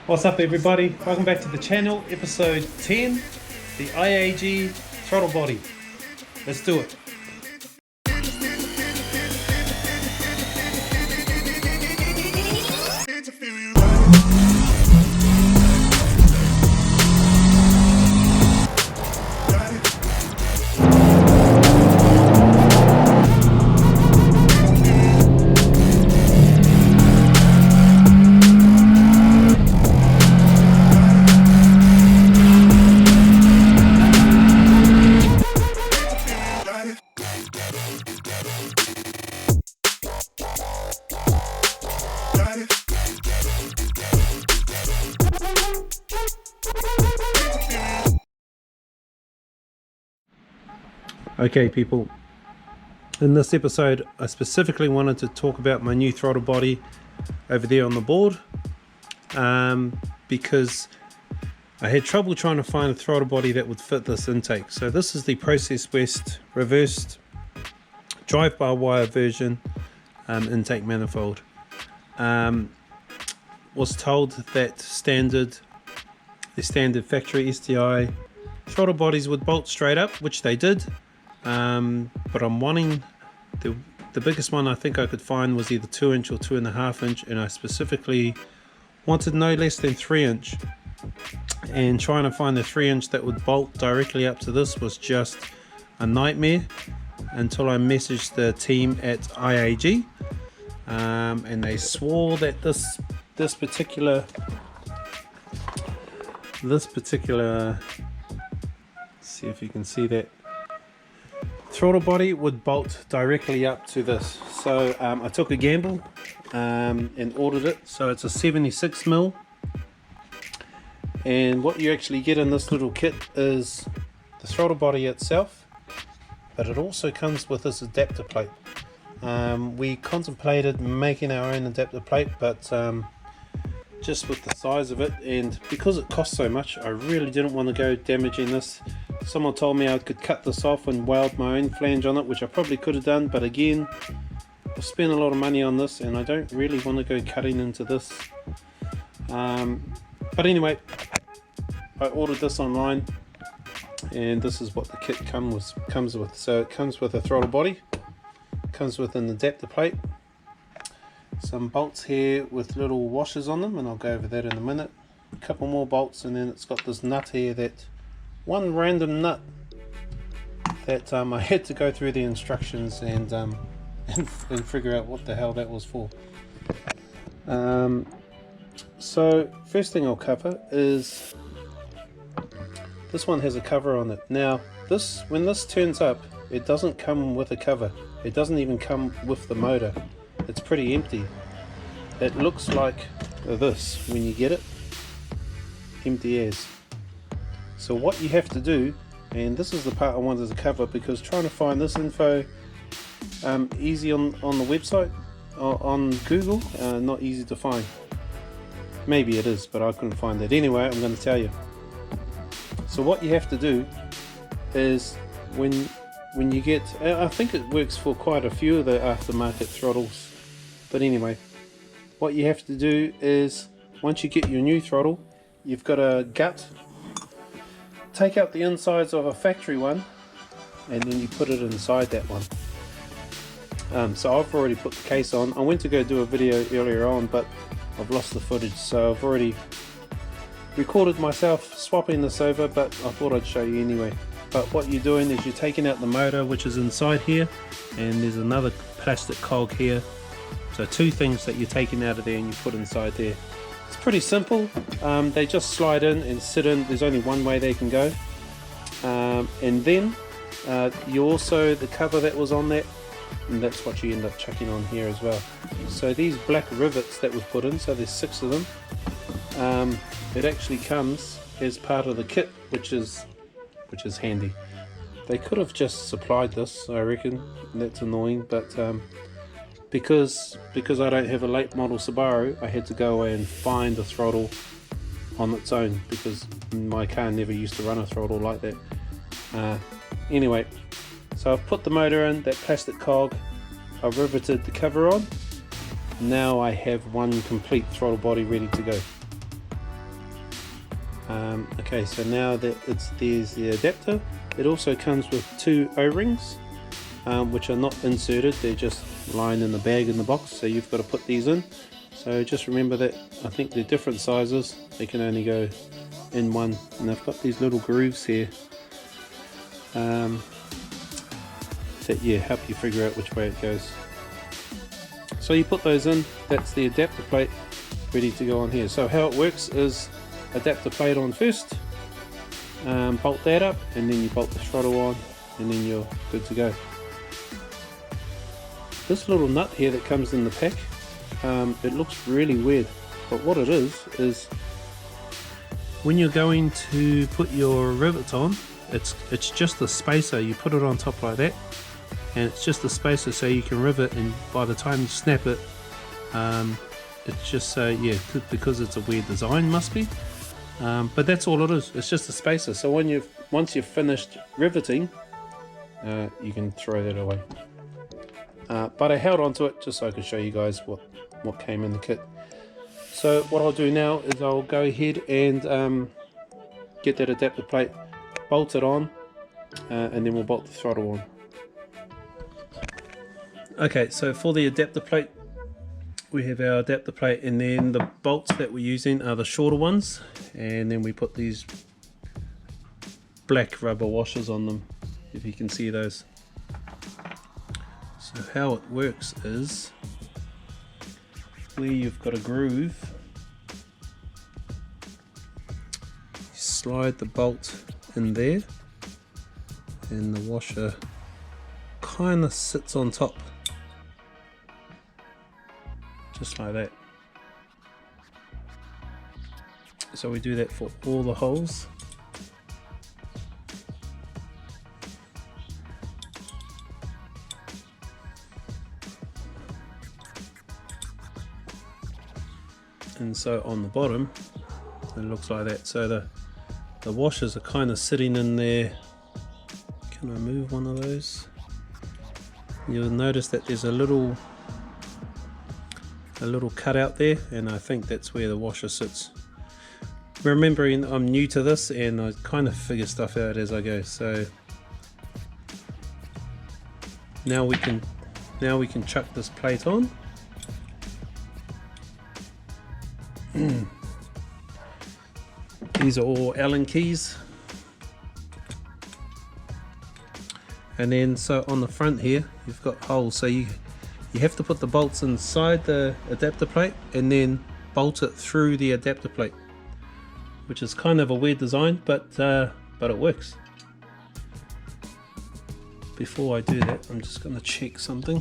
What's up everybody, welcome back to the channel, episode 10, the IAG Throttle Body. Let's do it. Okay people, in this episode I specifically wanted to talk about my new throttle body over there on the board, because I had trouble trying to find a throttle body that would fit this intake. So this is the Process West reversed drive-by-wire version intake manifold. Was told that the standard factory STI throttle bodies would bolt straight up, which they did. But I'm wanting the biggest one I think I could find was either 2-inch or 2.5-inch, and I specifically wanted no less than 3-inch, and trying to find the 3-inch that would bolt directly up to this was just a nightmare until I messaged the team at IAG, and they swore that this particular let's see if you can see that throttle body would bolt directly up to this. So I took a gamble and ordered it. So it's a 76mm, and what you actually get in this little kit is the throttle body itself, but it also comes with this adapter plate. We contemplated making our own adapter plate, but just with the size of it and because it costs so much, I really didn't want to go damaging this. Someone told me I could cut this off and weld my own flange on it, which I probably could have done, but again, I've spent a lot of money on this and I don't really want to go cutting into this. But anyway, I ordered this online and this is what the kit comes with. So it comes with a throttle body, comes with an adapter plate, some bolts here with little washers on them, and I'll go over that in a minute, a couple more bolts, and then it's got this nut here, that one random nut that I had to go through the instructions and figure out what the hell that was for. So first thing I'll cover is this one has a cover on it. Now when this turns up, it doesn't come with a cover, it doesn't even come with the motor. It's pretty empty. It looks like this when you get it, empty as. So what you have to do, and this is the part I wanted to cover because trying to find this info easy on the website or on Google, not easy to find. Maybe it is, but I couldn't find it. Anyway, I'm going to tell you. So what you have to do is when you get, I think it works for quite a few of the aftermarket throttles, but anyway, what you have to do is once you get your new throttle, you've got a gut, take out the insides of a factory one and then you put it inside that one. So I've already put the case on. I went to go do a video earlier on, but I've lost the footage, so I've already recorded myself swapping this over, but I thought I'd show you anyway. But what you're doing is you're taking out the motor, which is inside here, and there's another plastic cog here. So two things that you're taking out of there and you put inside there. It's pretty simple. They just slide in and sit in. There's only one way they can go. And then you also, the cover that was on that, and that's what you end up chucking on here as well. So these black rivets that we've put in, so there's 6 of them, it actually comes as part of the kit, which is handy. They could have just supplied this, I reckon. That's annoying, but because I don't have a late model Subaru, I had to go away and find a throttle on its own because my car never used to run a throttle like that. Anyway, so I've put the motor in, that plastic cog, I've riveted the cover on. Now I have one complete throttle body ready to go. Okay, so now that there's the adapter, it also comes with 2 O-rings, which are not inserted, they're just lying in the bag in the box, so you've got to put these in. So just remember that I think they're different sizes, they can only go in one, and they've got these little grooves here that help you figure out which way it goes. So you put those in, that's the adapter plate ready to go on here. So how it works is adapter plate on first, bolt that up, and then you bolt the throttle on, and then you're good to go. This little nut here that comes in the pack, it looks really weird, but what it is when you're going to put your rivets on, it's just a spacer. You put it on top like that, and it's just a spacer so you can rivet, and by the time you snap it, it's just so because it's a weird design, must be, but that's all it is. It's just a spacer, so once you've finished riveting, you can throw that away. But I held onto it just so I could show you guys what came in the kit. So what I'll do now is I'll go ahead and get that adapter plate bolted on, and then we'll bolt the throttle on. Okay, so for the adapter plate, we have our adapter plate, and then the bolts that we're using are the shorter ones, and then we put these black rubber washers on them, if you can see those. So how it works is, where you've got a groove, you slide the bolt in there, and the washer kind of sits on top, just like that. So we do that for all the holes. And so on the bottom it looks like that. So the washers are kind of sitting in there. Can I move one of those? You'll notice that there's a little cutout there, and I think that's where the washer sits. Remembering I'm new to this and I kind of figure stuff out as I go. So now we can chuck this plate on. These are all Allen keys, and then so on the front here you've got holes, so you have to put the bolts inside the adapter plate and then bolt it through the adapter plate, which is kind of a weird design, but it works. Before I do that, I'm just going to check something.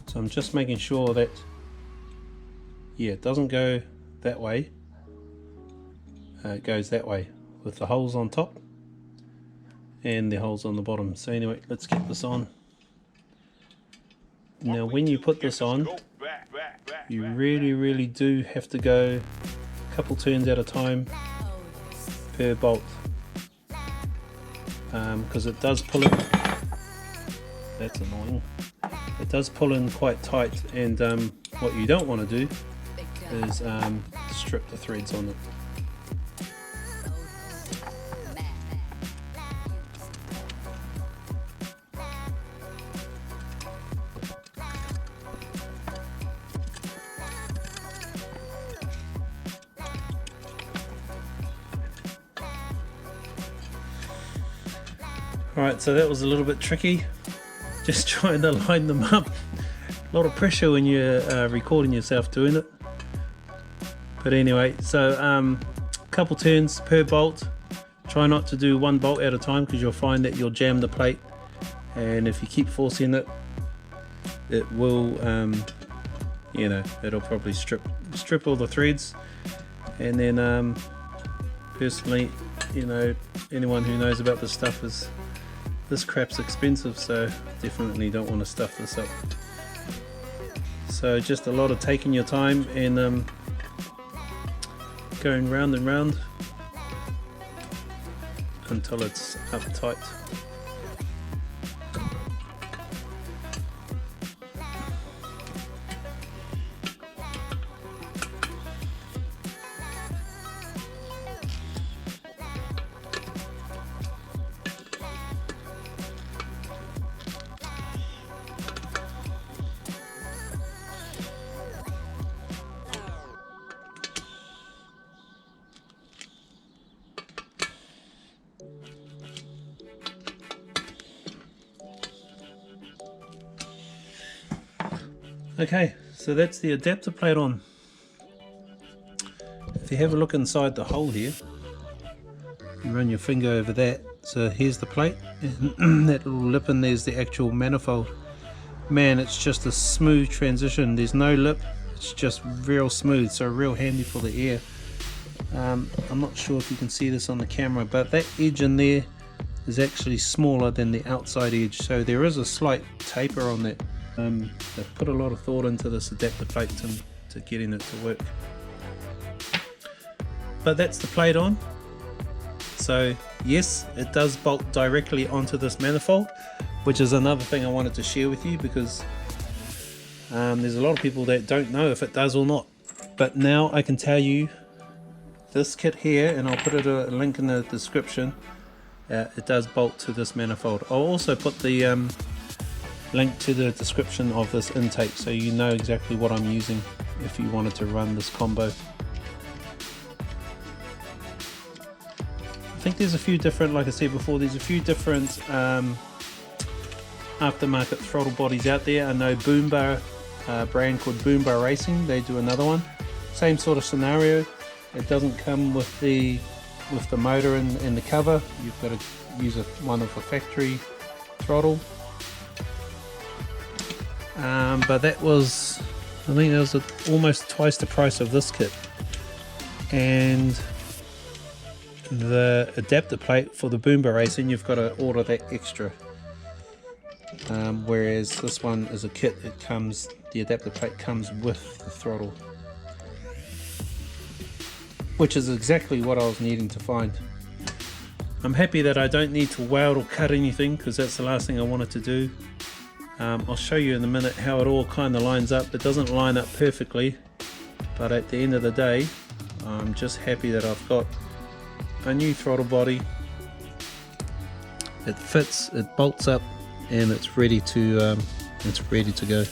So I'm just making sure that, it doesn't go that way, it goes that way, with the holes on top and the holes on the bottom. So anyway, let's get this on. Now when you put this on, you really do have to go a couple turns at a time per bolt, because it does pull it. That's annoying. It does pull in quite tight, and what you don't want to do is strip the threads on it. Alright, so that was a little bit tricky, just trying to line them up. A lot of pressure when you're recording yourself doing it. But anyway, so a couple turns per bolt. Try not to do one bolt at a time, because you'll find that you'll jam the plate, and if you keep forcing it, it will it'll probably strip all the threads. And then personally, anyone who knows about this stuff, is this crap's expensive, so definitely don't want to stuff this up. So just a lot of taking your time and going round and round until it's up tight. Okay, so that's the adapter plate on. If you have a look inside the hole here, you run your finger over that. So here's the plate, and that little lip, and there's the actual manifold. Man, it's just a smooth transition. There's no lip, it's just real smooth, so real handy for the air. I'm not sure if you can see this on the camera, but that edge in there is actually smaller than the outside edge, so there is a slight taper on that. They've put a lot of thought into this adapter plate to getting it to work. But that's the plate on. So yes, it does bolt directly onto this manifold, which is another thing I wanted to share with you, because there's a lot of people that don't know if it does or not. But now I can tell you, this kit here, and I'll put a link in the description, it does bolt to this manifold. I'll also put the link to the description of this intake, so you know exactly what I'm using if you wanted to run this combo. I think there's a few different, like I said before, there's a few different aftermarket throttle bodies out there. I know Boombar, brand called Boombar Racing, they do another one. Same sort of scenario. It doesn't come with the motor and the cover. You've got to use one of a factory throttle. But that was, I think that was almost twice the price of this kit. And the adapter plate for the Boombar Racing, you've got to order that extra. Whereas this one is a kit, the adapter plate comes with the throttle, which is exactly what I was needing to find. I'm happy that I don't need to weld or cut anything, because that's the last thing I wanted to do. I'll show you in a minute how it all kind of lines up. It doesn't line up perfectly, but at the end of the day, I'm just happy that I've got a new throttle body. It fits, it bolts up, and it's ready to go.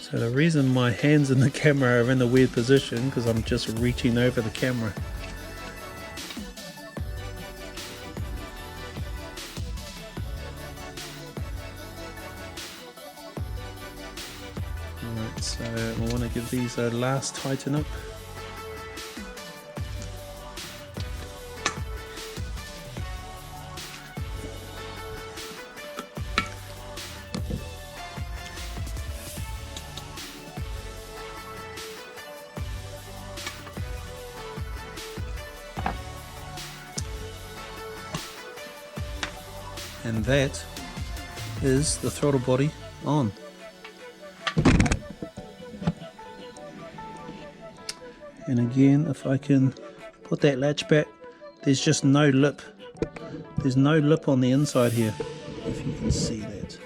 So the reason my hands in the camera are in a weird position, because I'm just reaching over the camera. Alright, so I want to give these a last tighten up. And that is the throttle body on. And again, if I can put that latch back, there's just no lip. There's no lip on the inside here, if you can see that.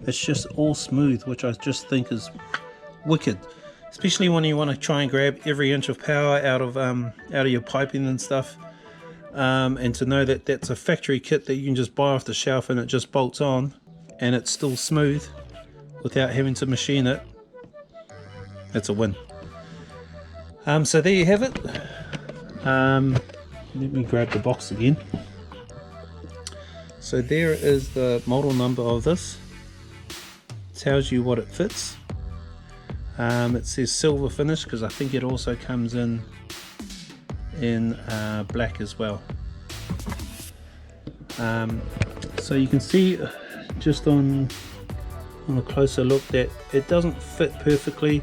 It's just all smooth, which I just think is wicked. Especially when you want to try and grab every inch of power out of your piping and stuff. And to know that that's a factory kit that you can just buy off the shelf and it just bolts on and it's still smooth without having to machine it, that's a win. So there you have it. Let me grab the box again. So there is the model number of this. It tells you what it fits. It says silver finish, because I think it also comes in black as well. So you can see just on a closer look that it doesn't fit perfectly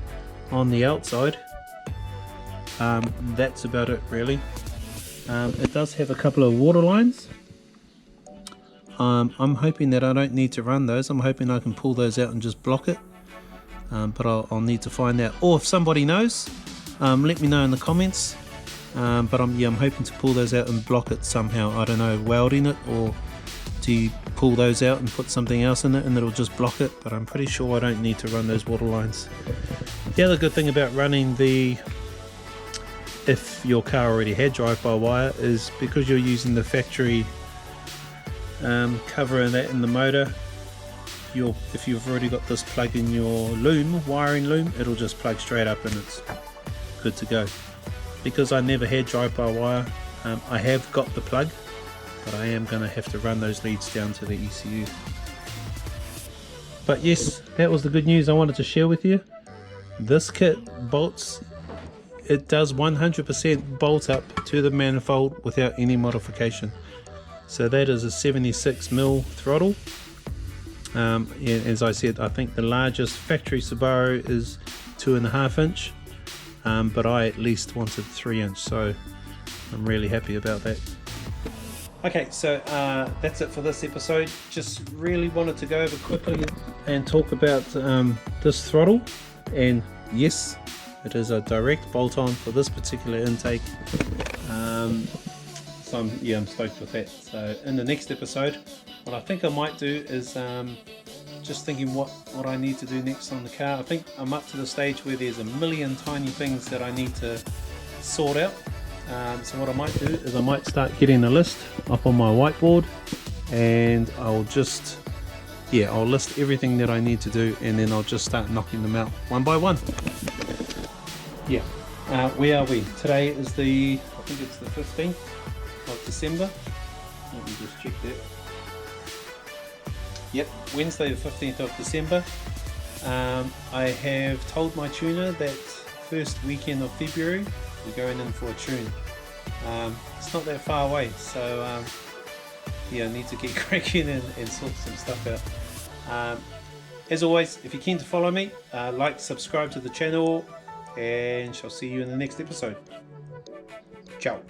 on the outside. That's about it really. It does have a couple of water lines. I'm hoping that I don't need to run those. I'm hoping I can pull those out and just block it, but I'll need to find out, or if somebody knows, let me know in the comments. But I'm hoping to pull those out and block it somehow. I don't know, welding it, or do you pull those out and put something else in it and it'll just block it? But I'm pretty sure I don't need to run those water lines. The other good thing about running if your car already had drive-by-wire, is because you're using the factory cover and that in the motor, if you've already got this plug in your wiring loom, it'll just plug straight up and it's good to go. Because I never had drive-by-wire, I have got the plug, but I am going to have to run those leads down to the ECU. But yes, that was the good news I wanted to share with you. This kit bolts, it does 100% bolt up to the manifold without any modification. So that is a 76mm throttle. As I said, I think the largest factory Subaru is 2.5 inch, but I at least wanted 3 inch, so I'm really happy about that. Okay, so that's it for this episode. Just really wanted to go over quickly and talk about this throttle. And yes, it is a direct bolt-on for this particular intake. So I'm stoked with that. So in the next episode, what I think I might do is just thinking what I need to do next on the car. I think I'm up to the stage where there's a million tiny things that I need to sort out. So what I might do is I might start getting a list up on my whiteboard, and I'll just I'll list everything that I need to do, and then I'll just start knocking them out one by one. Where are we? Today is I think it's the 15th of December. Let me just check that. Yep, Wednesday the 15th of December. I have told my tuner that first weekend of February we're going in for a tune. It's not that far away, so I need to get cracking and sort some stuff out. As always, if you're keen to follow me, like, subscribe to the channel, and shall see you in the next episode. Ciao.